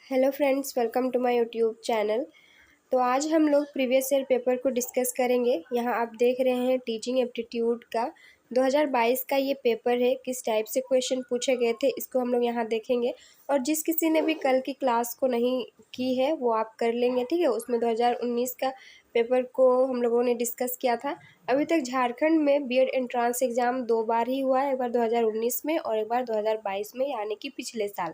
Hello friends, welcome to my YouTube channel. तो आज हम लोग प्रीवियस ईयर पेपर को डिस्कस करेंगे। यहाँ आप देख रहे हैं टीचिंग एप्टीट्यूड का 2022 का ये पेपर है। किस टाइप से क्वेश्चन पूछे गए थे इसको हम लोग यहाँ देखेंगे। और जिस किसी ने भी कल की क्लास को नहीं की है वो आप कर लेंगे, ठीक है। उसमें 2019 का पेपर को हम लोगों ने डिस्कस किया था। अभी तक झारखंड में बीएड एंट्रांस एग्ज़ाम 2 बार ही हुआ है, एक बार 2019 में और एक बार 2022 में, यानी कि पिछले साल।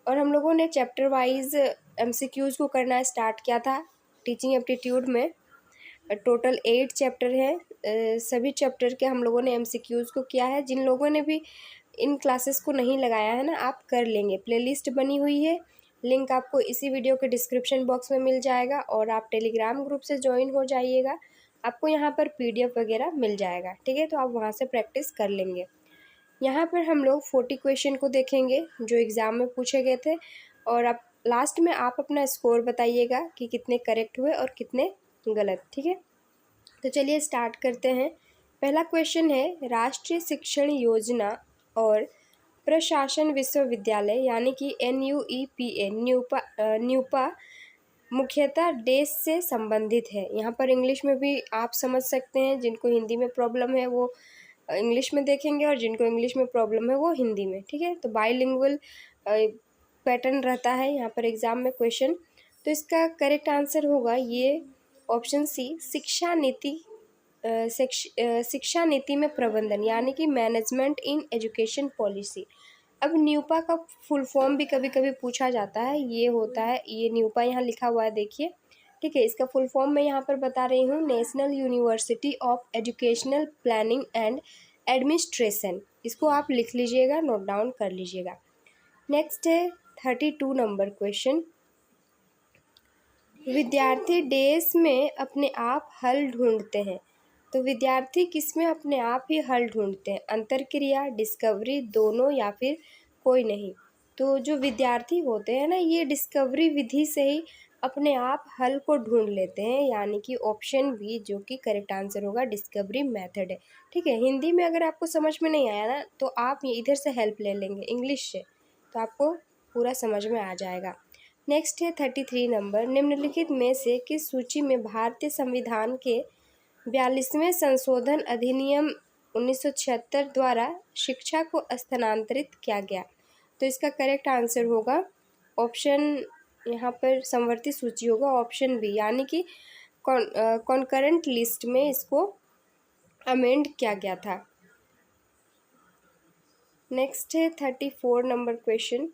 और हम लोगों ने चैप्टर वाइज एमसीक्यूज़ को करना स्टार्ट किया था टीचिंग एप्टीट्यूड में। टोटल 8 चैप्टर हैं। सभी चैप्टर के हम लोगों ने एमसीक्यूज़ को किया है। जिन लोगों ने भी इन क्लासेस को नहीं लगाया है ना, आप कर लेंगे। प्लेलिस्ट बनी हुई है, लिंक आपको इसी वीडियो के डिस्क्रिप्शन बॉक्स में मिल जाएगा। और आप टेलीग्राम ग्रुप से ज्वाइन हो जाइएगा, आपको यहाँ पर पीडीएफ वगैरह मिल जाएगा, ठीक है। तो आप वहाँ से प्रैक्टिस कर लेंगे। यहाँ पर हम लोग 40 क्वेश्चन को देखेंगे जो एग्ज़ाम में पूछे गए थे। और आप लास्ट में आप अपना स्कोर बताइएगा कि कितने करेक्ट हुए और कितने गलत, ठीक है। तो चलिए स्टार्ट करते हैं। पहला क्वेश्चन है, राष्ट्रीय शिक्षण योजना और प्रशासन विश्वविद्यालय यानी कि NUEPA न्यूपा मुख्यतः देश से संबंधित है। यहाँ पर इंग्लिश में भी आप समझ सकते हैं। जिनको हिंदी में प्रॉब्लम है वो इंग्लिश में देखेंगे और जिनको इंग्लिश में प्रॉब्लम है वो हिंदी में, ठीक है। तो बाईलिंगुअल पैटर्न रहता है यहाँ पर एग्ज़ाम में क्वेश्चन। तो इसका करेक्ट आंसर होगा ये ऑप्शन सी, शिक्षा नीति में प्रबंधन यानी कि मैनेजमेंट इन एजुकेशन पॉलिसी। अब न्यूपा का फुल फॉर्म भी कभी कभी पूछा जाता है। ये होता है, ये न्यूपा यहाँ लिखा हुआ है, देखिए, ठीक है। इसका फुल फॉर्म मैं यहाँ पर बता रही हूँ, national university of educational planning and administration. इसको आप लिख लीजिएगा, नोट डाउन कर लीजिएगा। नेक्स्ट है 32 नंबर क्वेश्चन, विद्यार्थी देश में अपने आप हल ढूंढते हैं। तो विद्यार्थी किस में अपने आप ही हल ढूंढते हैं? अंतरक्रिया, डिस्कवरी, दोनों या फिर कोई नहीं? तो जो विद्यार्थी होते हैं ना, ये डिस्कवरी विधि से ही अपने आप हल को ढूंढ लेते हैं, यानी कि ऑप्शन बी जो कि करेक्ट आंसर होगा, डिस्कवरी मेथड है, ठीक है। हिंदी में अगर आपको समझ में नहीं आया ना तो आप ये इधर से हेल्प ले लेंगे इंग्लिश से, तो आपको पूरा समझ में आ जाएगा। नेक्स्ट है 33 नंबर, निम्नलिखित में से किस सूची में भारतीय संविधान के 42वें संशोधन अधिनियम 1976 द्वारा शिक्षा को स्थानांतरित किया गया? तो इसका करेक्ट आंसर होगा ऑप्शन, यहाँ पर समवर्ती सूची होगा, ऑप्शन बी, यानी कि कॉन्करेंट लिस्ट में इसको अमेंड किया गया था। नेक्स्ट है 34 नंबर क्वेश्चन,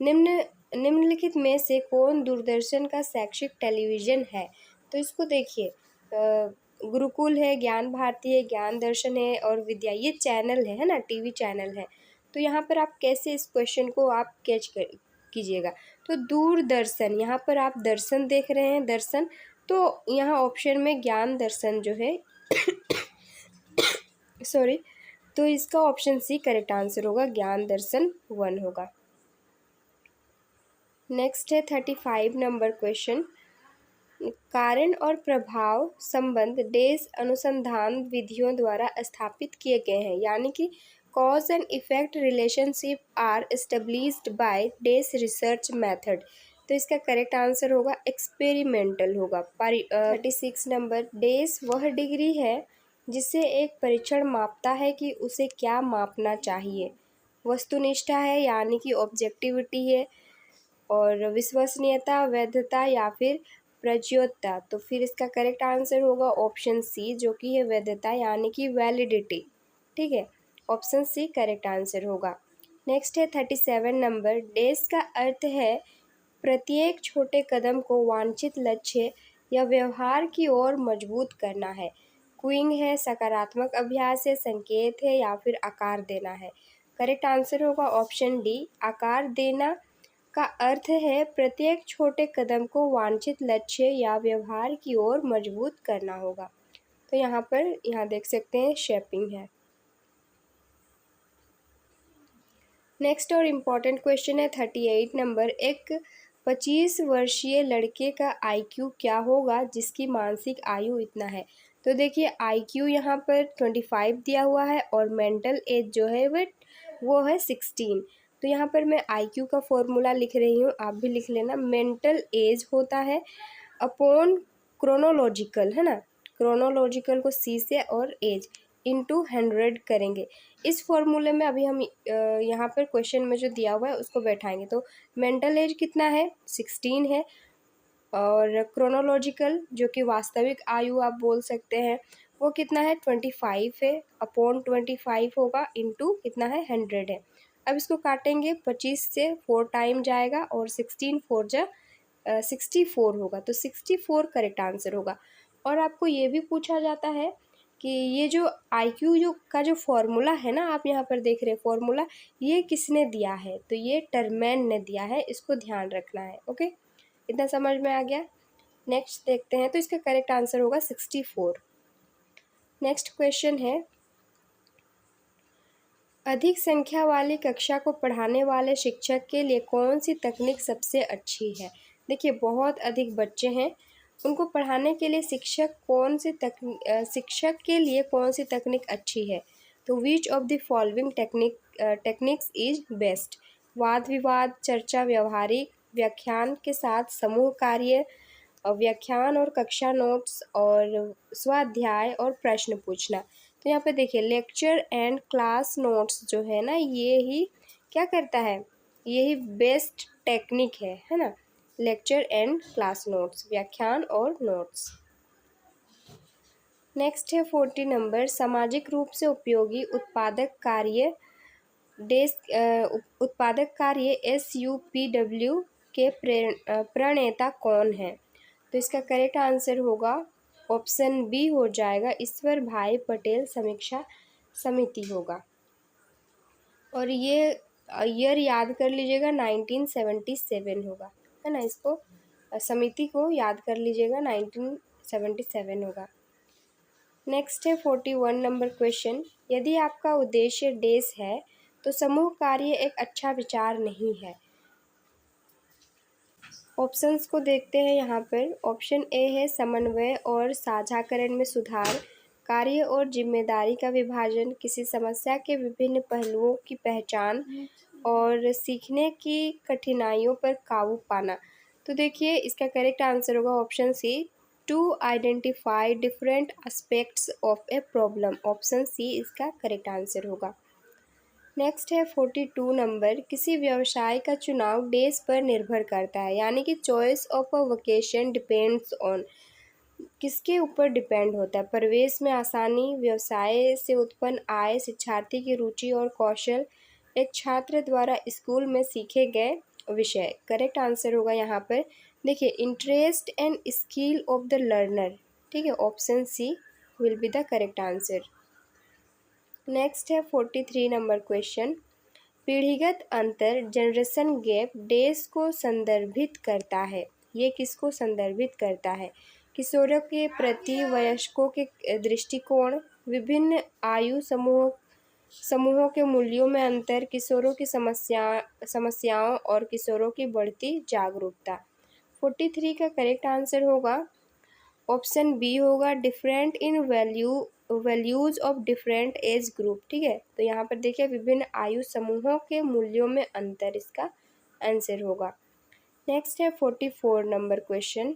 निम्नलिखित में से कौन दूरदर्शन का शैक्षिक टेलीविज़न है? तो इसको देखिए, गुरुकुल है, ज्ञान भारती है, ज्ञान दर्शन है और विद्या, ये चैनल है ना, टीवी चैनल है। तो यहाँ पर आप कैसे इस क्वेश्चन को आप कैच कीजिएगा? तो दूरदर्शन, यहाँ पर आप दर्शन देख रहे हैं, दर्शन, तो यहाँ ऑप्शन में ज्ञान दर्शन जो है सॉरी, तो इसका ऑप्शन सी करेक्ट आंसर होगा, ज्ञान दर्शन 1 होगा। नेक्स्ट है 35 नंबर क्वेश्चन, कारण और प्रभाव संबंध देश अनुसंधान विधियों द्वारा स्थापित किए गए हैं, यानी कि cause and effect relationship are established by देश रिसर्च मेथड। तो इसका करेक्ट आंसर होगा एक्सपेरिमेंटल होगा। 36 नंबर, देश वह डिग्री है जिसे एक परीक्षण मापता है कि उसे क्या मापना चाहिए? वस्तुनिष्ठता है यानी कि ऑब्जेक्टिविटी है, और विश्वसनीयता, वैधता या फिर प्रज्योत्ता। तो फिर इसका करेक्ट आंसर होगा ऑप्शन सी जो कि है वैधता यानी कि वैलिडिटी, ठीक है। ऑप्शन सी करेक्ट आंसर होगा। नेक्स्ट है 37 नंबर, डेज का अर्थ है प्रत्येक छोटे कदम को वांछित लक्ष्य या व्यवहार की ओर मजबूत करना है। क्विंग है, सकारात्मक अभ्यास है, संकेत है या फिर आकार देना है? करेक्ट आंसर होगा ऑप्शन डी, आकार देना का अर्थ है प्रत्येक छोटे कदम को वांछित लक्ष्य या व्यवहार की ओर मजबूत करना होगा। तो यहाँ देख सकते हैं शेपिंग है। नेक्स्ट और इम्पॉर्टेंट क्वेश्चन है 38 नंबर, एक 25 वर्षीय लड़के का IQ क्या होगा जिसकी मानसिक आयु इतना है? तो देखिए IQ यहाँ पर 25 दिया हुआ है और मेंटल एज जो है वो है 16। तो यहाँ पर मैं IQ का फॉर्मूला लिख रही हूँ, आप भी लिख लेना। मेंटल एज होता है अपॉन क्रोनोलॉजिकल, है ना, क्रोनोलॉजिकल को C से और एज इंटू 100 करेंगे। इस फॉर्मूले में अभी हम यहाँ पर क्वेश्चन में जो दिया हुआ है उसको बैठाएंगे। तो मेंटल एज कितना है, 16 है, और क्रोनोलॉजिकल जो कि वास्तविक आयु आप बोल सकते हैं वो कितना है, 25 है, अपॉन 25 होगा, इंटू कितना है, 100 है। अब इसको काटेंगे, 25 से 4 टाइम जाएगा और 16 4 जा 64 होगा, तो 64 करेक्ट आंसर होगा। और आपको ये भी पूछा जाता है कि ये जो IQ जो का जो फॉर्मूला है ना, आप यहाँ पर देख रहे हैं फॉर्मूला, ये किसने दिया है, तो ये टरमैन ने दिया है, इसको ध्यान रखना है। ओके, इतना समझ में आ गया। नेक्स्ट देखते हैं, तो इसका करेक्ट आंसर होगा 64। नेक्स्ट क्वेश्चन है, अधिक संख्या वाली कक्षा को पढ़ाने वाले शिक्षक के लिए कौन सी तकनीक सबसे अच्छी है। देखिए, बहुत अधिक बच्चे हैं, उनको पढ़ाने के लिए शिक्षक के लिए कौन सी तकनीक अच्छी है। तो विच of the following techniques is best. वाद विवाद, चर्चा, व्यवहारिक, व्याख्यान के साथ समूह कार्य, व्याख्यान और कक्षा नोट्स, और स्वाध्याय और प्रश्न पूछना। तो यहाँ पे देखिए, लेक्चर एंड क्लास नोट्स जो है ना, ये ही क्या करता है, यही बेस्ट टेक्निक है ना, लेक्चर एंड क्लास नोट्स, व्याख्यान और नोट्स। नेक्स्ट है 40 नंबर, सामाजिक रूप से उपयोगी उत्पादक कार्य SUPW के प्रणेता कौन है। तो इसका करेक्ट आंसर होगा ऑप्शन बी हो जाएगा, ईश्वर भाई पटेल समीक्षा समिति होगा। और ये ईयर याद कर लीजिएगा, 1977 होगा, है ना, इसको समिति को याद कर लीजिएगा, 1977 होगा। नेक्स्ट है 41 नंबर क्वेश्चन, यदि आपका उद्देश्य देश है तो समूह कार्य एक अच्छा विचार नहीं है। ऑप्शंस को देखते हैं यहाँ पर। ऑप्शन ए है समन्वय और साझाकरण में सुधार, कार्य और जिम्मेदारी का विभाजन, किसी समस्या के विभिन्न पहलुओं की पहचान, और सीखने की कठिनाइयों पर काबू पाना। तो देखिए, इसका करेक्ट आंसर होगा option C, to identify different aspects of a problem. Option C इसका करेक्ट आंसर होगा। नेक्स्ट है 42 नंबर, किसी व्यवसाय का चुनाव डेज पर निर्भर करता है, यानी कि choice of a vocation depends on, किसके ऊपर डिपेंड होता है। प्रवेश में आसानी, व्यवसाय से उत्पन्न आय, शिक्षार्थी की रुचि और कौशल, एक छात्र द्वारा स्कूल में सीखे गए विषय। करेक्ट आंसर होगा यहाँ पर, देखिए, interest and skill of the learner. ठीक है, option C will be the correct answer. Next है 43 नंबर क्वेश्चन, पीढ़ीगत अंतर जनरेशन गैप डेज को संदर्भित करता है। ये किसको संदर्भित करता है, किशोरों के प्रति वयस्कों के दृष्टिकोण, विभिन्न आयु समूहों के मूल्यों में अंतर, किशोरों की समस्याओं और किशोरों की बढ़ती जागरूकता। 43 का करेक्ट आंसर होगा ऑप्शन बी होगा, different in values of different age group. ठीक है, तो यहाँ पर देखिए, विभिन्न आयु समूहों के मूल्यों में अंतर इसका आंसर होगा। नेक्स्ट है 44 नंबर क्वेश्चन,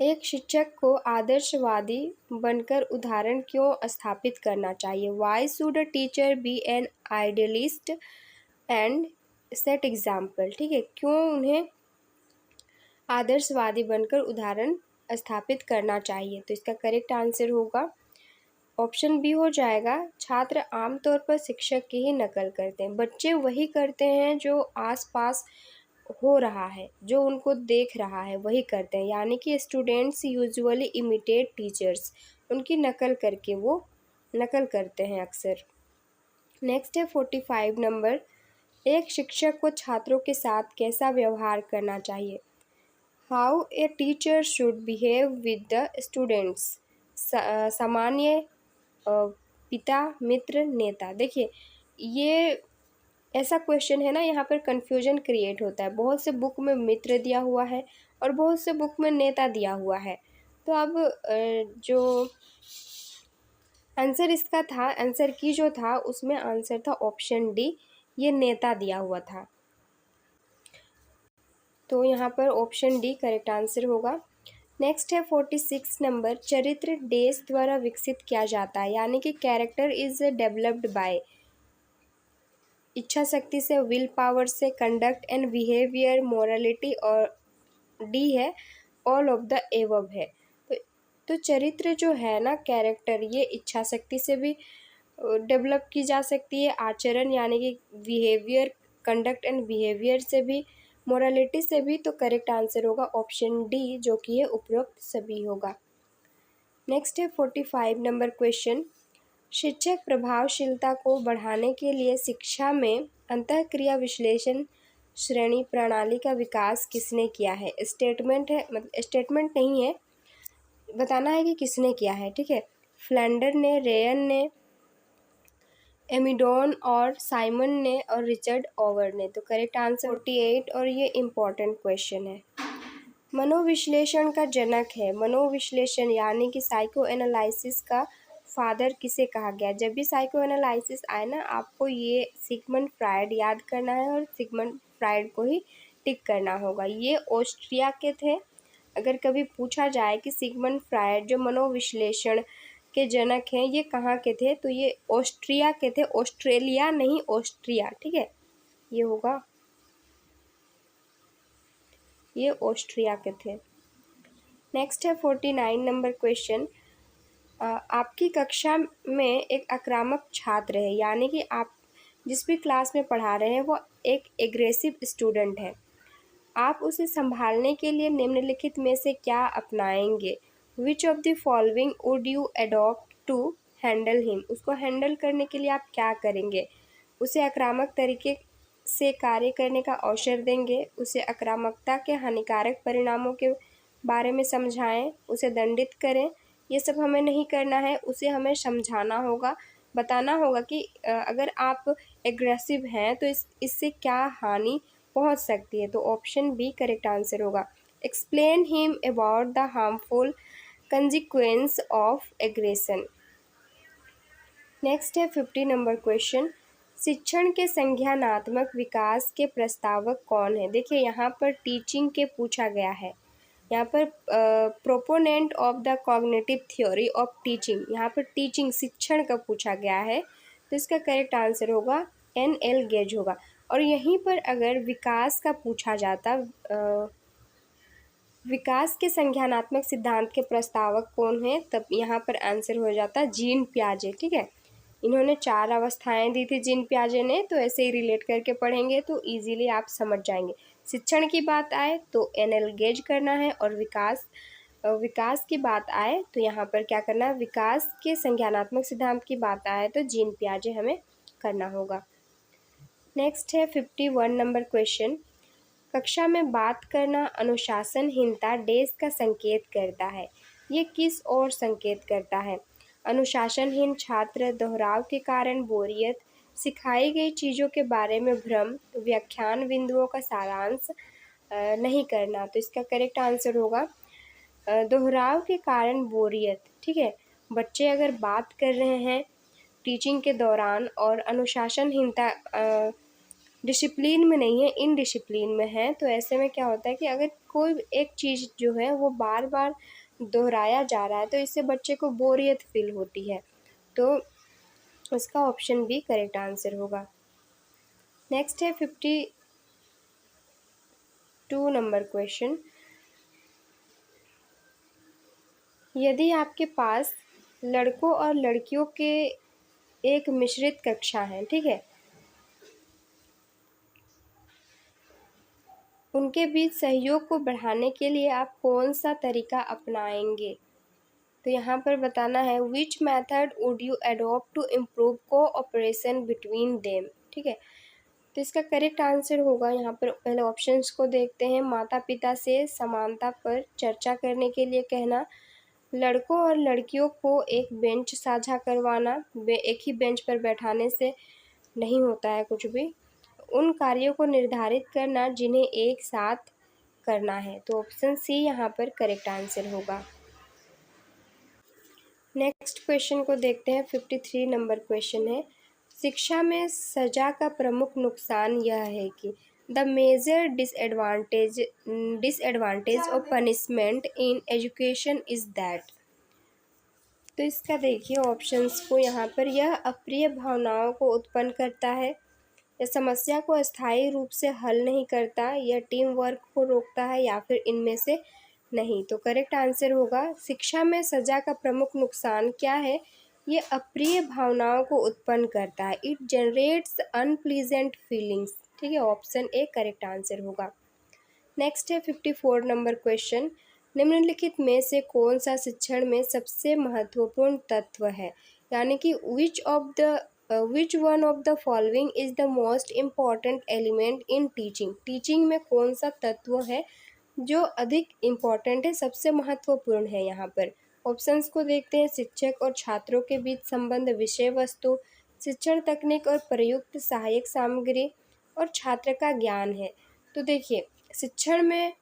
एक शिक्षक को आदर्शवादी बनकर उदाहरण क्यों स्थापित करना चाहिए। Why should a teacher be an idealist and set example. ठीक है, क्यों उन्हें आदर्शवादी बनकर उदाहरण स्थापित करना चाहिए। तो इसका करेक्ट आंसर होगा ऑप्शन बी हो जाएगा, छात्र आमतौर पर शिक्षक की ही नकल करते हैं। बच्चे वही करते हैं जो आसपास हो रहा है, जो उनको देख रहा है वही करते हैं, यानी कि स्टूडेंट्स यूजुअली इमिटेट टीचर्स, उनकी नकल करके वो नकल करते हैं अक्सर। नेक्स्ट है 45 नंबर, एक शिक्षक को छात्रों के साथ कैसा व्यवहार करना चाहिए। How a teacher should behave with the students. सामान्य, पिता, मित्र, नेता। देखिए, ये ऐसा क्वेश्चन है ना, यहाँ पर कन्फ्यूजन क्रिएट होता है। बहुत से बुक में मित्र दिया हुआ है और बहुत से बुक में नेता दिया हुआ है। तो अब जो आंसर इसका था, आंसर की जो था उसमें आंसर था ऑप्शन डी, ये नेता दिया हुआ था। तो यहाँ पर ऑप्शन डी करेक्ट आंसर होगा। नेक्स्ट है 46 नंबर, चरित्र डेस द्वारा विकसित किया जाता है, यानी कि कैरेक्टर इज डेवलप्ड बाय। इच्छा शक्ति से, विल पावर से, कंडक्ट एंड बिहेवियर, मोरालिटी, और डी है ऑल ऑफ द एबव है। तो चरित्र जो है ना, कैरेक्टर, ये इच्छा शक्ति से भी डेवलप की जा सकती है, आचरण यानी कि बिहेवियर, कंडक्ट एंड बिहेवियर से भी, मोरालिटी से भी। तो करेक्ट आंसर होगा ऑप्शन डी, जो कि है उपरोक्त सभी होगा। नेक्स्ट है 45 नंबर क्वेश्चन, शिक्षक प्रभावशीलता को बढ़ाने के लिए शिक्षा में अंतःक्रिया विश्लेषण श्रेणी प्रणाली का विकास किसने किया है? स्टेटमेंट है, मतलब स्टेटमेंट नहीं है, बताना है कि किसने किया है, ठीक है। फ्लैंडर ने, रेयन ने, एमिडोन और साइमन ने, और रिचर्ड ओवर ने। तो करेक्ट आंसर 48, और ये इम्पॉर्टेंट क्वेश्चन है। मनोविश्लेषण का जनक है, मनोविश्लेषण यानी कि साइको एनालिसिस का फादर किसे कहा गया? जब भी साइको एनालिसिस आए ना, आपको ये सिगमंड फ्रायड याद करना है और सिगमंड फ्रायड को ही टिक करना होगा। ये ऑस्ट्रिया के थे। अगर कभी पूछा जाए कि सिगमंड फ्रायड जो मनोविश्लेषण के जनक हैं, ये कहाँ के थे, तो ये ऑस्ट्रिया के थे, ऑस्ट्रेलिया नहीं, ऑस्ट्रिया, ठीक है, ये होगा, ये ऑस्ट्रिया के थे। नेक्स्ट है 49 नंबर क्वेश्चन, आपकी कक्षा में एक आक्रामक छात्र है, यानी कि आप जिस भी क्लास में पढ़ा रहे हैं वो एक एग्रेसिव स्टूडेंट है। आप उसे संभालने के लिए निम्नलिखित में से क्या अपनाएंगे? Which of the following would you adopt to handle him? उसको हैंडल करने के लिए आप क्या करेंगे? उसे आक्रामक तरीके से कार्य करने का अवसर देंगे, उसे आक्रामकता के हानिकारक परिणामों के बारे में समझाएं, उसे दंडित करें। ये सब हमें नहीं करना है, उसे हमें समझाना होगा, बताना होगा कि अगर आप एग्रेसिव हैं तो इससे क्या हानि पहुंच सकती है। तो ऑप्शन बी करेक्ट आंसर होगा। Explain him about the harmful consequence of aggression. Next है 50 नंबर क्वेश्चन, शिक्षण के संज्ञानात्मक विकास के प्रस्तावक कौन है? देखिए यहाँ पर टीचिंग के पूछा गया है, यहाँ पर proponent of the cognitive theory of teaching, यहाँ पर टीचिंग शिक्षण का पूछा गया है, तो इसका करेक्ट आंसर होगा N.L. गेज होगा। और यहीं पर अगर विकास का पूछा जाता, विकास के संज्ञानात्मक सिद्धांत के प्रस्तावक कौन है, तब यहाँ पर आंसर हो जाता जीन पियाजे, ठीक है। इन्होंने 4 अवस्थाएं दी थी जीन पियाजे ने, तो ऐसे ही रिलेट करके पढ़ेंगे तो इजीली आप समझ जाएंगे। शिक्षण की बात आए तो N.L. गेज करना है, और विकास की बात आए तो यहाँ पर क्या करना है, विकास के संज्ञानात्मक सिद्धांत की बात आए तो जीन पियाजे हमें करना होगा। नेक्स्ट है 51 नंबर क्वेश्चन, कक्षा में बात करना अनुशासनहीनता डेज का संकेत करता है, ये किस ओर संकेत करता है? अनुशासनहीन छात्र, दोहराव के कारण बोरियत, सिखाई गई चीज़ों के बारे में भ्रम, व्याख्यान बिंदुओं का सारांश नहीं करना। तो इसका करेक्ट आंसर होगा दोहराव के कारण बोरियत, ठीक है। बच्चे अगर बात कर रहे हैं टीचिंग के दौरान और अनुशासनहीनता डिसिप्लिन में नहीं है, इनडिसिप्लिन में है, तो ऐसे में क्या होता है कि अगर कोई एक चीज़ जो है वो बार बार दोहराया जा रहा है तो इससे बच्चे को बोरियत फील होती है। तो इसका ऑप्शन बी करेक्ट आंसर होगा। नेक्स्ट है 52 नंबर क्वेश्चन, यदि आपके पास लड़कों और लड़कियों के एक मिश्रित कक्षा है, ठीक है, उनके बीच सहयोग को बढ़ाने के लिए आप कौन सा तरीका अपनाएंगे? तो यहाँ पर बताना है which method would you adopt to improve cooperation between them, ठीक है। तो इसका करेक्ट आंसर होगा, यहाँ पर पहले ऑप्शंस को देखते हैं। माता पिता से समानता पर चर्चा करने के लिए कहना, लड़कों और लड़कियों को एक बेंच साझा करवाना, एक ही बेंच पर बैठाने से नहीं होता है कुछ भी, उन कार्यों को निर्धारित करना जिन्हें एक साथ करना है। तो ऑप्शन सी यहाँ पर करेक्ट आंसर होगा। नेक्स्ट क्वेश्चन को देखते हैं, 53 नंबर क्वेश्चन है, शिक्षा में सजा का प्रमुख नुकसान यह है कि the major disadvantage of punishment in education is that. तो इसका देखिए ऑप्शंस को यहाँ पर, यह अप्रिय भावनाओं को उत्पन्न करता है, यह समस्या को अस्थायी रूप से हल नहीं करता, यह टीम वर्क को रोकता है, या फिर इनमें से नहीं। तो करेक्ट आंसर होगा शिक्षा में सजा का प्रमुख नुकसान क्या है, ये अप्रिय भावनाओं को उत्पन्न करता है, इट जनरेट्स अनप्लीजेंट फीलिंग्स। ठीक है, ऑप्शन ए करेक्ट आंसर होगा। नेक्स्ट है 54 नंबर क्वेश्चन, निम्नलिखित में से कौन सा शिक्षण में सबसे महत्वपूर्ण तत्व है, यानी कि which one of the following is the most important element in teaching. Teaching में कौन सा तत्व है जो अधिक इम्पॉर्टेंट है, सबसे महत्वपूर्ण है। यहाँ पर ऑप्शंस को देखते हैं, शिक्षक और छात्रों के बीच संबंध, विषय वस्तु, शिक्षण तकनीक और प्रयुक्त सहायक सामग्री, और छात्र का ज्ञान है। तो देखिए शिक्षण में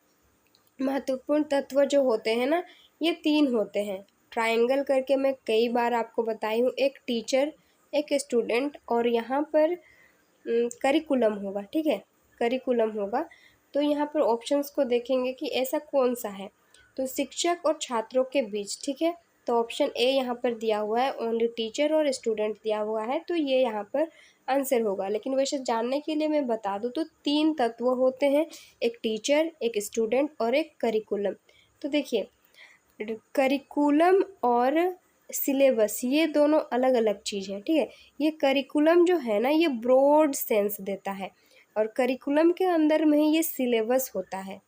महत्वपूर्ण तत्व जो होते हैं ना, ये 3 होते हैं, ट्रायंगल करके मैं कई बार आपको बताई हूँ, एक टीचर, एक स्टूडेंट, और यहाँ पर करिकुलम होगा। ठीक है, करिकुलम होगा। तो यहाँ पर ऑप्शंस को देखेंगे कि ऐसा कौन सा है, तो शिक्षक और छात्रों के बीच। ठीक है, तो ऑप्शन ए यहाँ पर दिया हुआ है, ओनली टीचर और स्टूडेंट दिया हुआ है, तो ये यहाँ पर आंसर होगा। लेकिन वैसे जानने के लिए मैं बता दूँ तो 3 तत्व होते हैं, एक टीचर, एक स्टूडेंट और एक करिकुलम। तो देखिए करिकुलम और सिलेबस ये दोनों अलग अलग चीज़ है। ठीक है, ये करिकुलम जो है ना ये ब्रॉड सेंस देता है, और करिकुलम के अंदर में ही ये सिलेबस होता है।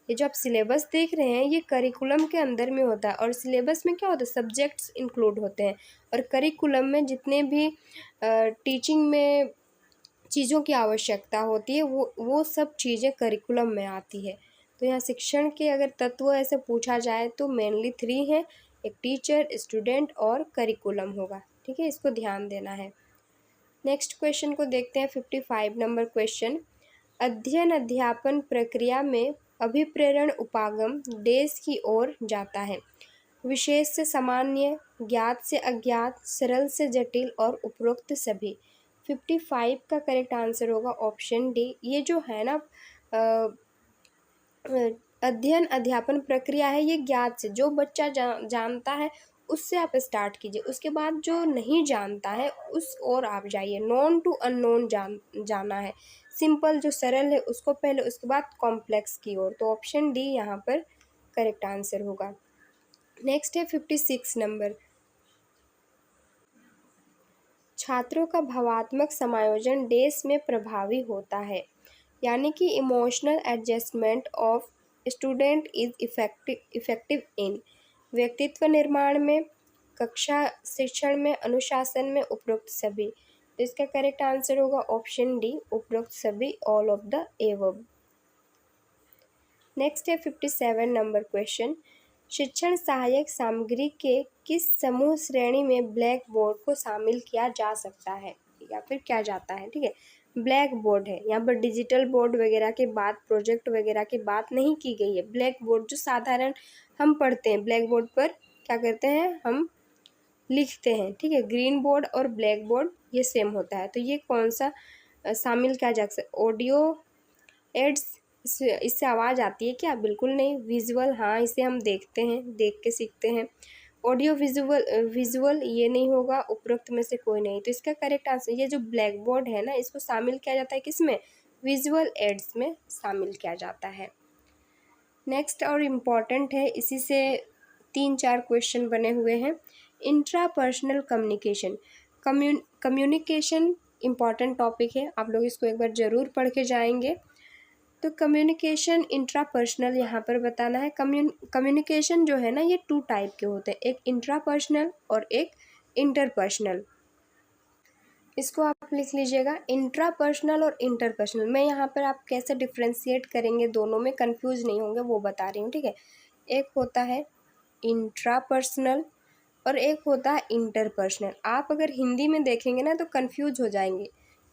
ये जो आप सिलेबस देख रहे हैं ये करिकुलम के अंदर में होता है, और सिलेबस में क्या होता है, सब्जेक्ट्स इंक्लूड होते हैं, और करिकुलम में जितने भी टीचिंग में चीज़ों की आवश्यकता होती है वो सब चीज़ें करिकुलम में आती है। तो यहाँ शिक्षण के अगर तत्व ऐसे पूछा जाए तो मेनली 3 हैं, एक टीचर, स्टूडेंट और करिकुलम होगा। ठीक है, इसको ध्यान देना है। नेक्स्ट क्वेश्चन को देखते हैं 55 नंबर क्वेश्चन, अध्ययन अध्यापन प्रक्रिया में अभिप्रेरण उपागम देश की ओर जाता है, विशेष से सामान्य, ज्ञात से अज्ञात, सरल से जटिल और उपरोक्त सभी। 55 का करेक्ट आंसर होगा ऑप्शन डी। ये जो है ना अध्ययन अध्यापन प्रक्रिया है, ये ज्ञात से, जो बच्चा जानता है उससे आप स्टार्ट कीजिए, उसके बाद जो नहीं जानता है उस ओर आप जाइए, नॉन टू अननोन जाना है, सिंपल जो सरल है उसको पहले, उसके बाद कॉम्प्लेक्स की ओर। तो ऑप्शन डी यहाँ पर करेक्ट आंसर होगा। नेक्स्ट है 56 नंबर, छात्रों का भावात्मक समायोजन देश में प्रभावी होता है, यानी कि emotional adjustment of student is effective in व्यक्तित्व निर्माण में, कक्षा शिक्षण में, अनुशासन में, उपरोक्त सभी। तो इसका करेक्ट आंसर होगा ऑप्शन डी, उपरोक्त सभी, all of the above. Next है 57 नंबर क्वेश्चन, शिक्षण सहायक सामग्री के किस समूह श्रेणी में ब्लैक बोर्ड को शामिल किया जा सकता है या फिर किया जाता है। ठीक है, ब्लैक बोर्ड है, यहाँ पर डिजिटल बोर्ड वगैरह के बात, प्रोजेक्ट वगैरह की बात नहीं की गई है। ब्लैक बोर्ड जो साधारण हम पढ़ते हैं, ब्लैक बोर्ड पर क्या करते हैं, हम लिखते हैं। ठीक है, ग्रीन बोर्ड और ब्लैक बोर्ड ये सेम होता है। तो ये कौन सा शामिल किया जा सकता, ऑडियो एड्स, इससे आवाज़ आती है क्या, बिल्कुल नहीं। विजुअल, हाँ इसे हम देखते हैं, देख के सीखते हैं। ऑडियो विजुअल ये नहीं होगा, उपरोक्त में से कोई नहीं। तो इसका करेक्ट आंसर, ये जो ब्लैक बोर्ड है ना इसको शामिल किया जाता है किसमें, विजुअल एड्स में शामिल किया जाता है। नेक्स्ट और इम्पॉर्टेंट है, इसी से 3-4 क्वेश्चन बने हुए हैं, intrapersonal communication. Communication important topic है, आप लोग इसको एक बार ज़रूर पढ़ के जाएंगे। तो कम्युनिकेशन इंट्रापर्सनल यहाँ पर बताना है। कम्युनिकेशन जो है ना ये 2 टाइप के होते हैं, एक इंट्रापर्सनल और एक इंटरपर्सनल। इसको आप लिख लीजिएगा, इंट्रापर्सनल और इंटरपर्सनल। मैं यहाँ पर आप कैसे डिफ्रेंशिएट करेंगे दोनों में, कंफ्यूज नहीं होंगे वो बता रही हूँ। ठीक है, एक होता है इंट्रापर्सनल और एक होता है इंटरपर्सनल। आप अगर हिंदी में देखेंगे ना तो कंफ्यूज हो जाएंगे,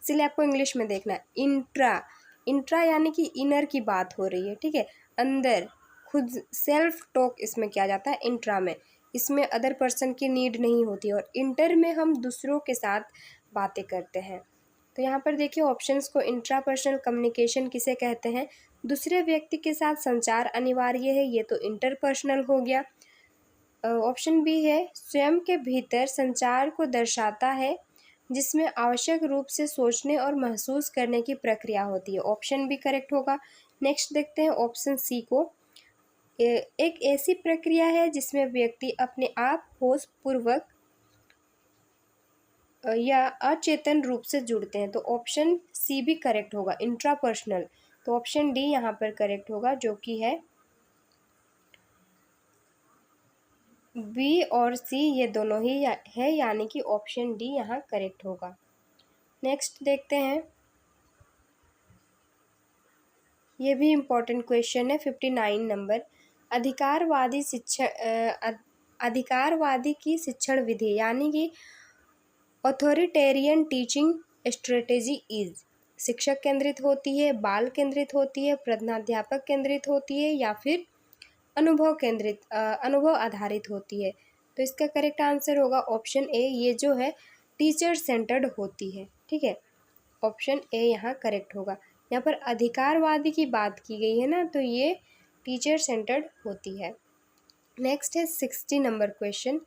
इसलिए आपको इंग्लिश में देखना है। इंट्रा यानी कि इनर की बात हो रही है। ठीक है, अंदर खुद सेल्फ टॉक इसमें किया जाता है इंट्रा में, इसमें अदर पर्सन की नीड नहीं होती। और इंटर में हम दूसरों के साथ बातें करते हैं। तो यहाँ पर देखिए ऑप्शंस को, इंट्रापर्सनल कम्युनिकेशन किसे कहते हैं, दूसरे व्यक्ति के साथ संचार अनिवार्य है, ये तो इंटरपर्सनल हो गया। ऑप्शन बी है, स्वयं के भीतर संचार को दर्शाता है जिसमें आवश्यक रूप से सोचने और महसूस करने की प्रक्रिया होती है, ऑप्शन बी करेक्ट होगा। नेक्स्ट देखते हैं ऑप्शन सी को, एक ऐसी प्रक्रिया है जिसमें व्यक्ति अपने आप होश पूर्वक या अचेतन रूप से जुड़ते हैं, तो ऑप्शन सी भी करेक्ट होगा, इंट्रापर्सनल। तो ऑप्शन डी यहाँ पर करेक्ट होगा, जो कि है बी और सी, ये दोनों ही है, यानी कि ऑप्शन डी यहाँ करेक्ट होगा। नेक्स्ट देखते हैं, ये भी इम्पोर्टेंट क्वेश्चन है, 59 नंबर, अधिकारवादी की शिक्षण विधि यानी कि ऑथोरिटेरियन टीचिंग स्ट्रेटेजी इज, शिक्षक केंद्रित होती है, बाल केंद्रित होती है, प्रधानाध्यापक केंद्रित होती है, या फिर अनुभव आधारित होती है। तो इसका करेक्ट आंसर होगा ऑप्शन ए, ये जो है टीचर सेंटर्ड होती है। ठीक है, ऑप्शन ए यहाँ करेक्ट होगा। यहाँ पर अधिकारवादी की बात की गई है ना, तो ये टीचर सेंटर्ड होती है। नेक्स्ट है 60 नंबर क्वेश्चन,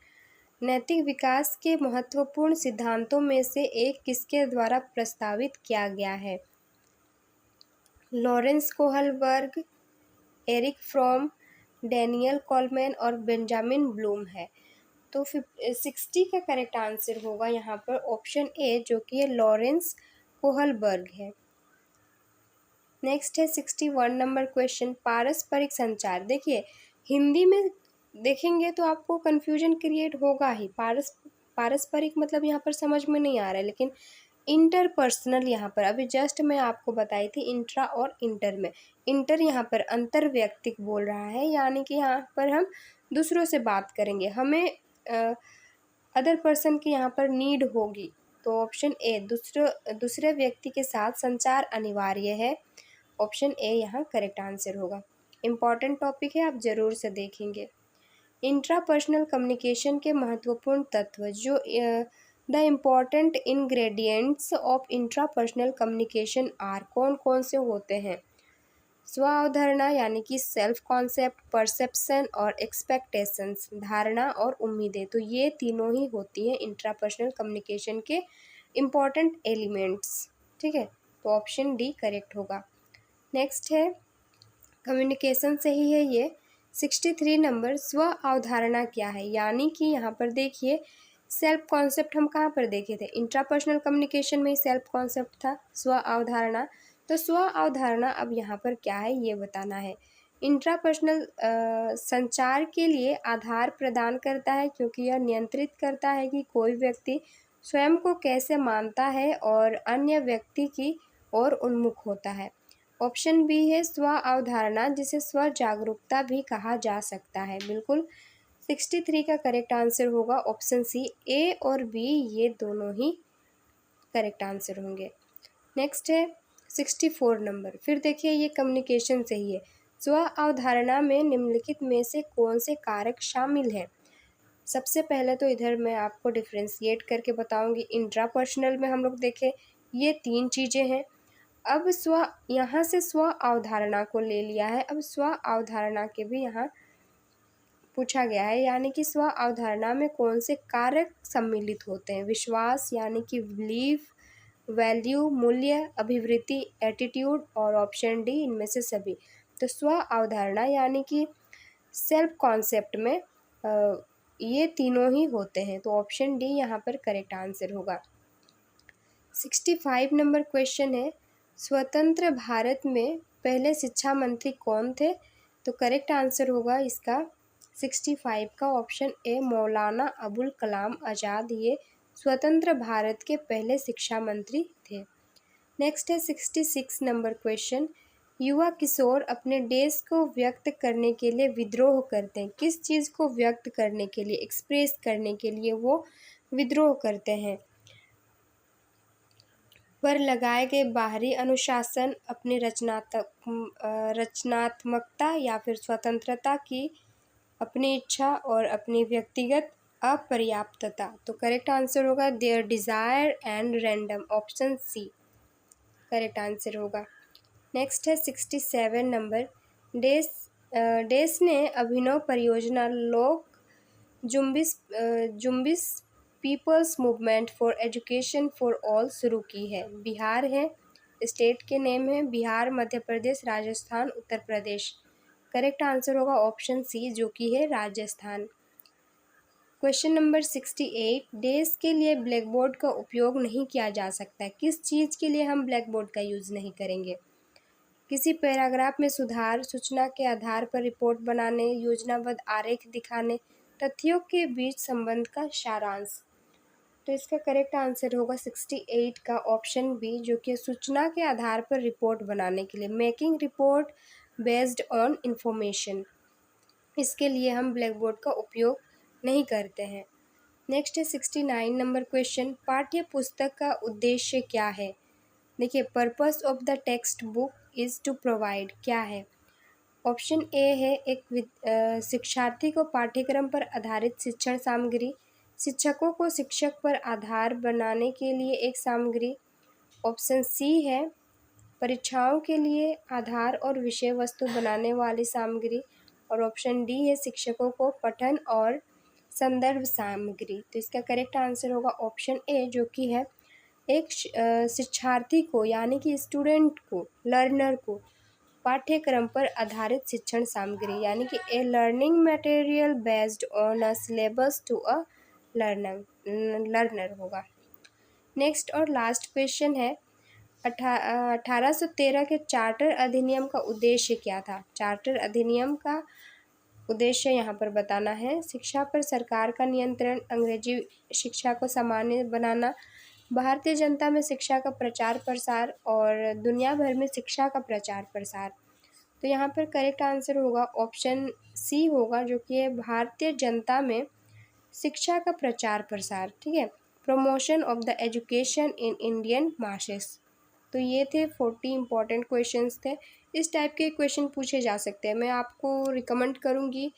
नैतिक विकास के महत्वपूर्ण सिद्धांतों में से एक किसके द्वारा प्रस्तावित किया गया है, Lawrence Kohlberg, Erich Fromm, Daniel Goleman और बेंजामिन ब्लूम है। तो 60 का करेक्ट आंसर होगा यहाँ पर ऑप्शन ए, जो कि लॉरेंस कोहलबर्ग है। नेक्स्ट है 61 नंबर क्वेश्चन, पारस्परिक संचार। देखिए हिंदी में देखेंगे तो आपको कन्फ्यूजन क्रिएट होगा ही, पारस्परिक मतलब यहाँ पर समझ में नहीं आ रहा है, लेकिन इंटरपर्सनल यहाँ पर अभी जस्ट मैं आपको बताई थी, इंट्रा और इंटर में, इंटर यहाँ पर अंतर व्यक्तिक बोल रहा है, यानी कि यहाँ पर हम दूसरों से बात करेंगे, हमें अदर पर्सन की यहाँ पर नीड होगी। तो ऑप्शन ए, दूसरे व्यक्ति के साथ संचार अनिवार्य है, ऑप्शन ए यहाँ करेक्ट आंसर होगा। इम्पॉर्टेंट टॉपिक है, आप ज़रूर से देखेंगे। इंट्रापर्सनल कम्युनिकेशन के महत्वपूर्ण तत्व, जो the important ingredients of intrapersonal communication are, कौन कौन से होते हैं, स्व अवधारणा यानी कि सेल्फ कॉन्सेप्ट, परसेप्शन और एक्सपेक्टेशंस, धारणा और उम्मीदें, तो ये तीनों ही होती हैं इंट्रापर्सनल कम्युनिकेशन के इम्पॉर्टेंट एलिमेंट्स। ठीक है, तो ऑप्शन डी करेक्ट होगा। नेक्स्ट है कम्युनिकेशन से ही है ये 63 नंबर, स्व अवधारणा क्या है, यानी कि यहाँ पर देखिए सेल्फ कॉन्सेप्ट हम कहाँ पर देखे थे, इंट्रापर्सनल कम्युनिकेशन में ही सेल्फ कॉन्सेप्ट था, स्व अवधारणा। तो स्व अवधारणा अब यहाँ पर क्या है ये बताना है। इंट्रापर्सनल संचार के लिए आधार प्रदान करता है, क्योंकि यह नियंत्रित करता है कि कोई व्यक्ति स्वयं को कैसे मानता है और अन्य व्यक्ति की ओर उन्मुख होता है। ऑप्शन बी है स्व अवधारणा, जिसे स्व जागरूकता भी कहा जा सकता है। बिल्कुल 63 का करेक्ट आंसर होगा ऑप्शन सी, ए और बी ये दोनों ही करेक्ट आंसर होंगे। नेक्स्ट है 64 नंबर, फिर देखिए ये कम्युनिकेशन से ही है, स्व अवधारणा में निम्नलिखित में से कौन से कारक शामिल हैं। सबसे पहले तो इधर मैं आपको डिफ्रेंशिएट करके बताऊंगी, इंट्रापर्सनल में हम लोग देखें ये 3 चीज़ें हैं। अब यहाँ से स्व अवधारणा को ले लिया है, अब स्व अवधारणा के भी यहाँ पूछा गया है, यानी कि स्व अवधारणा में कौन से कारक सम्मिलित होते हैं, विश्वास यानी कि बिलीफ, वैल्यू मूल्य, अभिवृत्ति एटीट्यूड, और ऑप्शन डी इनमें से सभी। तो स्व अवधारणा यानी कि सेल्फ कॉन्सेप्ट में ये तीनों ही होते हैं, तो ऑप्शन डी यहाँ पर करेक्ट आंसर होगा। 65 नंबर क्वेश्चन है, स्वतंत्र भारत में पहले शिक्षा मंत्री कौन थे, तो करेक्ट आंसर होगा इसका 65 का ऑप्शन ए, मौलाना अबुल कलाम आज़ाद, ये स्वतंत्र भारत के पहले शिक्षा मंत्री थे। नेक्स्ट है 66 नंबर क्वेश्चन, युवा किशोर अपने देश को व्यक्त करने के लिए विद्रोह करते हैं, किस चीज़ को व्यक्त करने के लिए, एक्सप्रेस करने के लिए वो विद्रोह करते हैं, पर लगाए गए बाहरी अनुशासन, अपनी रचनात्मकता या फिर स्वतंत्रता की, अपनी इच्छा और अपनी व्यक्तिगत अपर्याप्तता। तो करेक्ट आंसर होगा there desire and random, option C correct answer होगा। नेक्स्ट है 67 नंबर। देश देश ने अभिनव परियोजना Lok Jumbish people's movement for education for all शुरू की है। बिहार है, स्टेट के नेम है बिहार, मध्य प्रदेश, राजस्थान, उत्तर प्रदेश। करेक्ट आंसर होगा ऑप्शन सी जो कि है राजस्थान। Question number 68। देश के लिए ब्लैक बोर्ड का उपयोग नहीं किया जा सकता है। किस चीज़ के लिए हम ब्लैक बोर्ड का यूज़ नहीं करेंगे? किसी पैराग्राफ में सुधार, सूचना के आधार पर रिपोर्ट बनाने, योजनाबद्ध आरेख दिखाने, तथ्यों के बीच संबंध का सारांश। तो इसका करेक्ट आंसर होगा 68 का ऑप्शन बी जो कि सूचना के आधार पर रिपोर्ट बनाने के लिए, making report based on information. इसके लिए हम ब्लैक बोर्ड का उपयोग नहीं करते हैं। नेक्स्ट है 69 नंबर क्वेश्चन। पाठ्य पुस्तक का उद्देश्य क्या है? देखिए, purpose of the text book is to provide, क्या है? ऑप्शन ए है एक शिक्षार्थी को पाठ्यक्रम पर आधारित शिक्षण सामग्री, शिक्षकों को शिक्षक पर आधार बनाने के लिए एक सामग्री। ऑप्शन सी है परीक्षाओं के लिए आधार और विषय वस्तु बनाने वाली सामग्री। और ऑप्शन डी है शिक्षकों को पठन और संदर्भ सामग्री। तो इसका करेक्ट आंसर होगा ऑप्शन ए जो कि है एक शिक्षार्थी को यानी कि स्टूडेंट को, लर्नर को पाठ्यक्रम पर आधारित शिक्षण सामग्री यानी कि a learning material based on a syllabus to a learner होगा। नेक्स्ट और लास्ट क्वेश्चन है 1813 के चार्टर अधिनियम का उद्देश्य क्या था? चार्टर अधिनियम का उद्देश्य यहाँ पर बताना है। शिक्षा पर सरकार का नियंत्रण, अंग्रेजी शिक्षा को सामान्य बनाना, भारतीय जनता में शिक्षा का प्रचार प्रसार और दुनिया भर में शिक्षा का प्रचार प्रसार। तो यहाँ पर करेक्ट आंसर होगा ऑप्शन सी होगा जो कि है भारतीय जनता में शिक्षा का प्रचार प्रसार। ठीक है, promotion of the education in Indian masses. तो ये थे 40 इंपॉर्टेंट क्वेश्चंस थे। इस टाइप के क्वेश्चन पूछे जा सकते हैं। मैं आपको रिकमेंड करूँगी,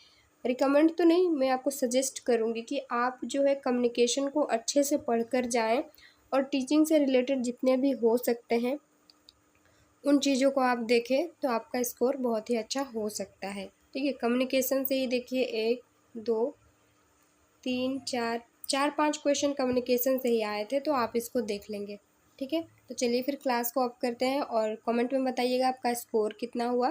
रिकमेंड तो नहीं, मैं आपको सजेस्ट करूँगी कि आप जो है कम्युनिकेशन को अच्छे से पढ़कर जाएं और टीचिंग से रिलेटेड जितने भी हो सकते हैं उन चीज़ों को आप देखें तो आपका स्कोर बहुत ही अच्छा हो सकता है। ठीक है, कम्युनिकेशन से ही देखिए 1 2 3 4 5 क्वेश्चन कम्युनिकेशन से ही आए थे, तो आप इसको देख लेंगे। ठीक है, तो चलिए फिर क्लास को ऑफ करते हैं और कमेंट में बताइएगा आपका स्कोर कितना हुआ।